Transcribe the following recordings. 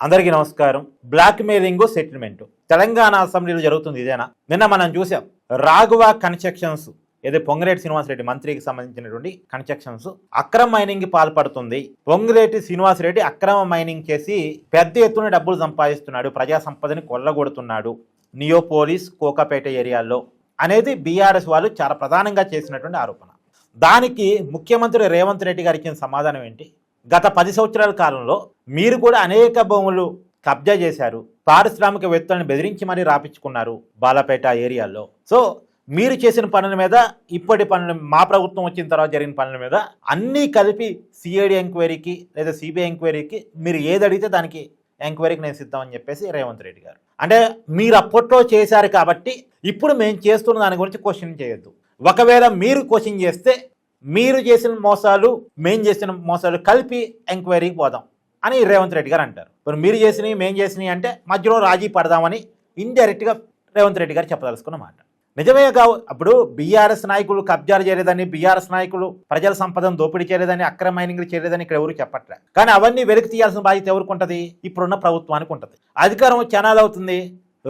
అందరికీ నమస్కారం. Black mailing settlement Telangana అసెంబ్లీలో జరుగుతుంది. ఇదేనా? నిన్న మనం చూసాం రాఘవ కన్స్ట్రక్షన్స్ ఏదో పొంగిరెడ్డి శ్రీనివాసరెడ్డి మంత్రికి సంబంధించినటువంటి కన్స్ట్రక్షన్స్ అక్రమ మైనింగ్ పాల్పడుతుంది. పొంగిరెడ్డి శ్రీనివాసరెడ్డి అక్రమ మైనింగ్ చేసి పెద్ద ఎత్తున డబ్బులు సంపాదిస్తున్నాడు, ప్రజా సంపదని కొల్లగొడుతున్నాడు నియోపోలిస్ కోకాపేట ఏరియాల్లో అనేది బీఆర్ఎస్ వాళ్ళు చాలా ప్రధానంగా చేసినటువంటి ఆరోపణ. దానికి ముఖ్యమంత్రి రేవంత్ రెడ్డి గారు ఇచ్చిన సమాధానం ఏంటి? గత 10 సంవత్సరాల కాలంలో మీరు కూడా అనేక భూములు కబ్జా చేశారు, పారిశ్రామికవేత్తలను బెదిరించి మరీ రాపించుకున్నారు బాలాపేట ఏరియాలో. సో మీరు చేసిన పనుల మీద, ఇప్పటి పనులు, మా ప్రభుత్వం వచ్చిన తర్వాత జరిగిన పనుల మీద అన్నీ కలిపి సిఐడి ఎంక్వైరీకి లేదా సిబిఐ ఎంక్వైరీకి మీరు ఏది అడిగితే దానికి ఎంక్వైరీకి నేను సిద్ధమని చెప్పేసి రేవంత్ రెడ్డి గారు. అంటే మీరు అప్పట్లో చేశారు కాబట్టి ఇప్పుడు మేము చేస్తున్న దాని గురించి క్వశ్చన్ చేయొద్దు. ఒకవేళ మీరు క్వశ్చన్ చేస్తే మీరు చేసిన మోసాలు మేం చేసిన మోసాలు కలిపి ఎంక్వైరీకి పోదాం అని రేవంత్ రెడ్డి గారు అంటారు. ఇప్పుడు మీరు చేసినవి మేం చేసినవి అంటే మధ్యలో రాజీ పడదామని ఇండైరెక్ట్గా రేవంత్ రెడ్డి గారు చెప్పదలుచుకున్న మాట. నిజమే కావు. అప్పుడు బీఆర్ఎస్ నాయకులు కబ్జాలు చేయలేదని, బీఆర్ఎస్ నాయకులు ప్రజల సంపదను దోపిడీ చేయలేదని, అక్రమ మైనింగ్లు చేయలేదని ఇక్కడ ఎవరు చెప్పట్లే. కానీ అవన్నీ వెలికి తీయాల్సిన బాధ్యత ఎవరికి ఉంటుంది? ఇప్పుడున్న ప్రభుత్వానికి ఉంటుంది. అధికారం ఛానల్ అవుతుంది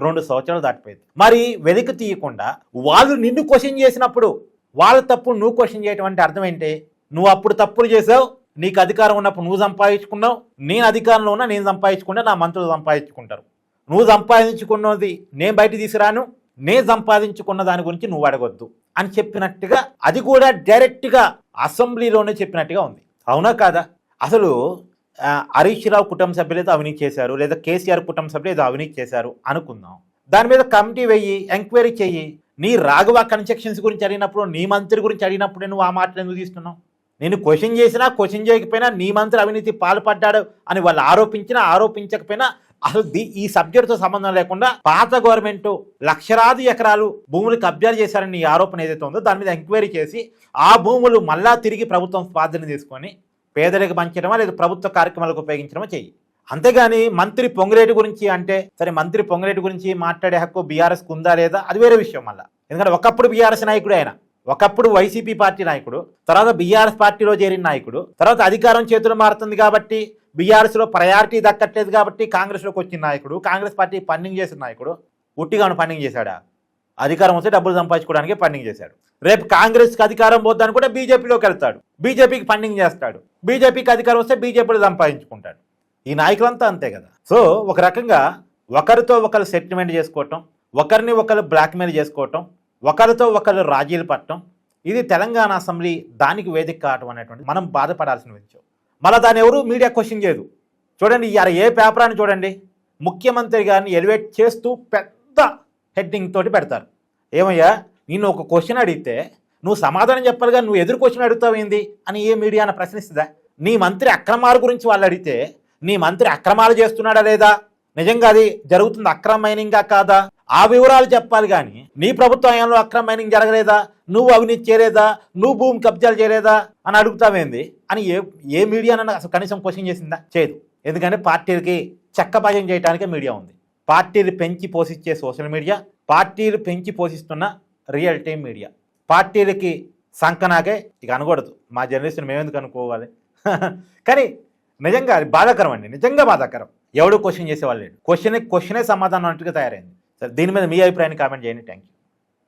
2 సంవత్సరాలు దాటిపోయింది. మరి వెలికి తీయకుండా వాళ్ళు నిన్ను క్వశ్చన్ చేసినప్పుడు వాళ్ళ తప్పు నువ్వు క్వశ్చన్ చేయటం అంటే అర్థం ఏంటి? నువ్వు అప్పుడు తప్పులు చేసావు, నీకు అధికారం ఉన్నప్పుడు నువ్వు సంపాదించుకున్నావు, నేను అధికారంలో ఉన్నా నేను సంపాదించుకుంటా, నా మంత్రులు సంపాదించుకుంటారు. నువ్వు సంపాదించుకున్నది నేను బయట తీసుకురాను, నేను సంపాదించుకున్న దాని గురించి నువ్వు అడగొద్దు అని చెప్పినట్టుగా, అది కూడా డైరెక్ట్గా అసెంబ్లీలోనే చెప్పినట్టుగా ఉంది. అవునా కాదా? అసలు హరీష్ రావు కుటుంబ సభ్యులు ఏదో అవినీతి చేశారు, లేదా కేసీఆర్ కుటుంబ సభ్యులు ఏదో అవినీతి చేశారు అనుకుందాం. దాని మీద కమిటీ వెయ్యి, ఎంక్వైరీ చెయ్యి. నీ రాఘవ కన్స్ట్రక్షన్స్ గురించి అడిగినప్పుడు, నీ మంత్రి గురించి అడిగినప్పుడే నువ్వు ఆ మాటలు ఎందుకు తీస్తున్నావు? నేను క్వశ్చన్ చేసినా, క్వశ్చన్ చేయకపోయినా నీ మంత్రి అవినీతి పాల్పడ్డాడు అని వాళ్ళు ఆరోపించినా, ఆరోపించకపోయినా అసలు ఈ సబ్జెక్టుతో సంబంధం లేకుండా పాత గవర్నమెంట్ లక్షలాది ఎకరాలు భూములు కబ్జాలు చేశారని నీ ఆరోపణ ఏదైతే ఉందో దాని మీద ఎంక్వైరీ చేసి ఆ భూములు మళ్ళా తిరిగి ప్రభుత్వం స్వాధీనం తీసుకొని పేదలకు పంచడమా లేదా ప్రభుత్వ కార్యక్రమాలకు ఉపయోగించడమా చెయ్యి. అంతేగాని మంత్రి పొంగిరెడ్డి గురించి అంటే సరే, మంత్రి పొంగిరెడ్డి గురించి మాట్లాడే హక్కు బీఆర్ఎస్కి ఉందా లేదా అది వేరే విషయం. మళ్ళీ ఎందుకంటే ఒకప్పుడు బీఆర్ఎస్ నాయకుడు ఆయన, ఒకప్పుడు వైసీపీ పార్టీ నాయకుడు, తర్వాత బీఆర్ఎస్ పార్టీలో చేరిన నాయకుడు, తర్వాత అధికారం చేతులు మారుతుంది కాబట్టి బీఆర్ఎస్లో ప్రయారిటీ దక్కట్లేదు కాబట్టి కాంగ్రెస్లోకి వచ్చిన నాయకుడు, కాంగ్రెస్ పార్టీ ఫండింగ్ చేసిన నాయకుడు. ఉట్టిగా ఫండింగ్ చేశాడా? అధికారం వస్తే డబ్బులు సంపాదించుకోవడానికి ఫండింగ్ చేశాడు. రేపు కాంగ్రెస్కి అధికారం పోద్దని కూడా బీజేపీలోకి వెళ్తాడు, బీజేపీకి ఫండింగ్ చేస్తాడు, బీజేపీకి అధికారం వస్తే బీజేపీలో సంపాదించుకుంటాడు. ఈ నాయకులంతా అంతే కదా. సో ఒక రకంగా ఒకరితో ఒకరు సెటిల్మెంట్ చేసుకోవటం, ఒకరిని ఒకరు బ్లాక్మెయిల్ చేసుకోవటం, ఒకరితో ఒకరు రాజీలు పట్టడం, ఇది తెలంగాణ అసెంబ్లీ దానికి వేదిక కావటం అనేటువంటి మనం బాధపడాల్సిన విషయం. మళ్ళీ దాన్ని ఎవరు మీడియా క్వశ్చన్ చేయదు. చూడండి, ఏ పేపర్ అని చూడండి, ముఖ్యమంత్రి గారిని ఎలివేట్ చేస్తూ పెద్ద హెడ్డింగ్ తోటి పెడతారు. ఏమయ్యా, నిన్ను ఒక క్వశ్చన్ అడిగితే నువ్వు సమాధానం చెప్పాలి కానీ నువ్వు ఎదురు క్వశ్చన్ అడుగుతావేంది అని ఏ మీడియా ప్రశ్నిస్తుందా? నీ మంత్రి అక్రమాల గురించి వాళ్ళు అడిగితే నీ మంత్రి అక్రమాలు చేస్తున్నాడా లేదా, నిజంగా అది జరుగుతుంది అక్రమ మైనింగా కాదా, ఆ వివరాలు చెప్పాలి. కానీ నీ ప్రభుత్వ హయాంలో అక్రమ మైనింగ్ జరగలేదా, నువ్వు అవినీతి చేయలేదా, నువ్వు భూమి కబ్జాలు చేయలేదా అని అడుగుతావేంది అని ఏ మీడియా అసలు కనీసం క్వశ్చన్ చేసిందా? చేయదు. ఎందుకంటే పార్టీలకి చెక్కపాయం చేయడానికే మీడియా ఉంది. పార్టీలు పెంచి పోషించే సోషల్ మీడియా, పార్టీలు పెంచి పోషిస్తున్న రియల్ టైం మీడియా. పార్టీలకి సంకనాకే ఇక అనకూడదు, మా జర్నలిస్టులు మేమెందుకు అనుకోవాలి. కానీ నిజంగా అది బాధాకరం అండి, నిజంగా బాధాకరం. ఎవడు క్వశ్చన్ చేసేవాళ్ళు లేడు, క్వశ్చనే సమాధానం అన్నట్టుగా తయారైంది. సరే, దీని మీద మీ అభిప్రాయాన్ని కామెంట్ చేయండి. Thank you.